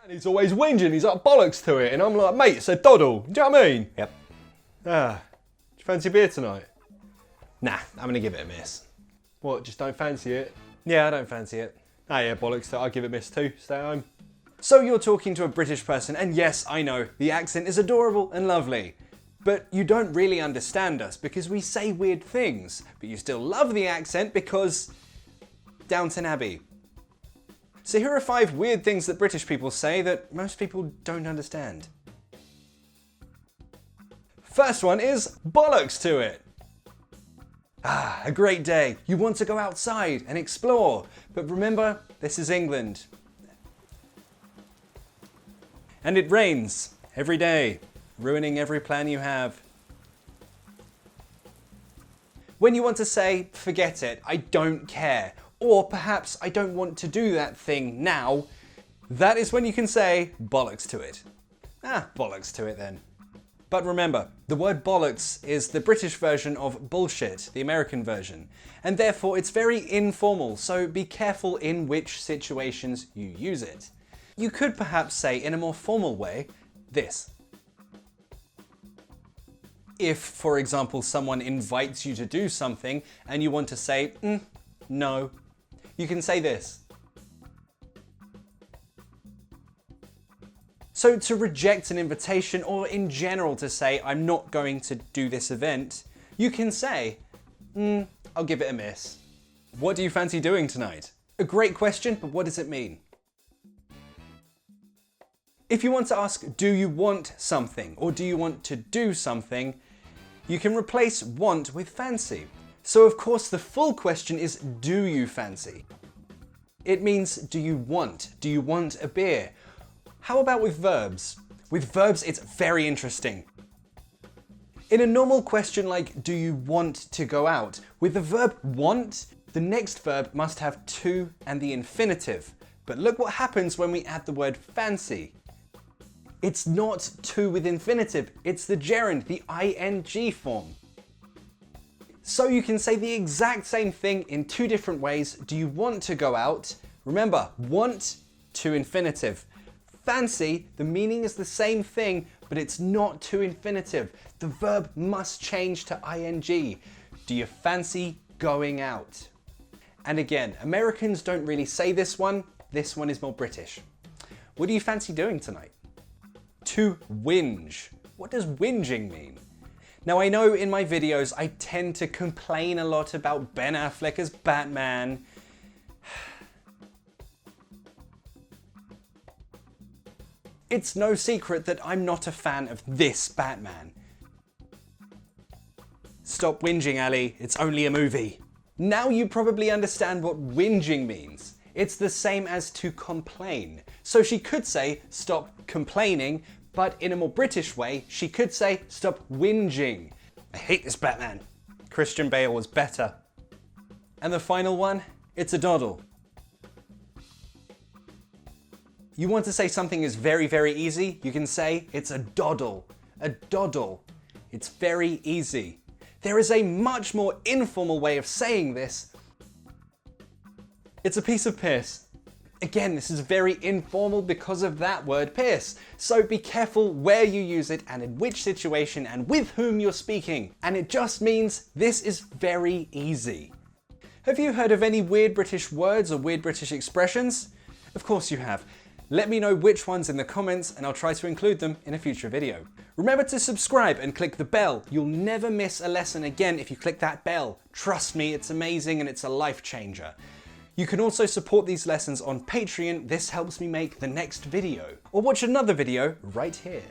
And he's always whinging, he's like bollocks to it, and I'm like, mate, it's a doddle. Do you know what I mean? Yep. Do you fancy beer tonight? Nah, I'm gonna give it a miss. What, just don't fancy it? Yeah, I don't fancy it. Ah yeah, bollocks to it, I'll give it a miss too, stay at home. So you're talking to a British person, and yes, I know, the accent is adorable and lovely. But you don't really understand us because we say weird things, but you still love the accent because Downton Abbey. So here are 5 weird things that British people say that most people don't understand. First one is bollocks to it. Ah, a great day. You want to go outside and explore. But remember, this is England. And it rains every day, ruining every plan you have. When you want to say, forget it, I don't care, or perhaps I don't want to do that thing now, that is when you can say bollocks to it. Ah, bollocks to it then. But remember, the word bollocks is the British version of bullshit, the American version, and therefore it's very informal, so be careful in which situations you use it. You could perhaps say in a more formal way, this. If, for example, someone invites you to do something and you want to say, no, you can say this. So to reject an invitation, or in general to say, I'm not going to do this event, you can say, I'll give it a miss. What do you fancy doing tonight? A great question, but what does it mean? If you want to ask, do you want something, or do you want to do something, you can replace want with fancy. So of course the full question is, do you fancy? It means, do you want? Do you want a beer? How about with verbs? With verbs, it's very interesting. In a normal question like, do you want to go out? With the verb want, the next verb must have to and the infinitive. But look what happens when we add the word fancy. It's not to with infinitive, it's the gerund, the ing form. So you can say the exact same thing in 2 different ways. Do you want to go out? Remember, want to infinitive. Fancy, the meaning is the same thing, but it's not to infinitive. The verb must change to ing. Do you fancy going out? And again, Americans don't really say this one is more British. What do you fancy doing tonight? To whinge. What does whinging mean? Now I know in my videos I tend to complain a lot about Ben Affleck as Batman. It's no secret that I'm not a fan of this Batman. Stop whinging, Ali, it's only a movie. Now you probably understand what whinging means. It's the same as to complain. So she could say, stop complaining, but in a more British way, she could say, stop whinging. I hate this Batman. Christian Bale was better. And the final one, it's a doddle. You want to say something is very, very easy? You can say it's a doddle. A doddle. It's very easy. There is a much more informal way of saying this. It's a piece of piss. Again, this is very informal because of that word piss. So be careful where you use it and in which situation and with whom you're speaking. And it just means this is very easy. Have you heard of any weird British words or weird British expressions? Of course you have. Let me know which ones in the comments and I'll try to include them in a future video. Remember to subscribe and click the bell. You'll never miss a lesson again if you click that bell. Trust me, it's amazing and it's a life changer. You can also support these lessons on Patreon. This helps me make the next video. Or watch another video right here.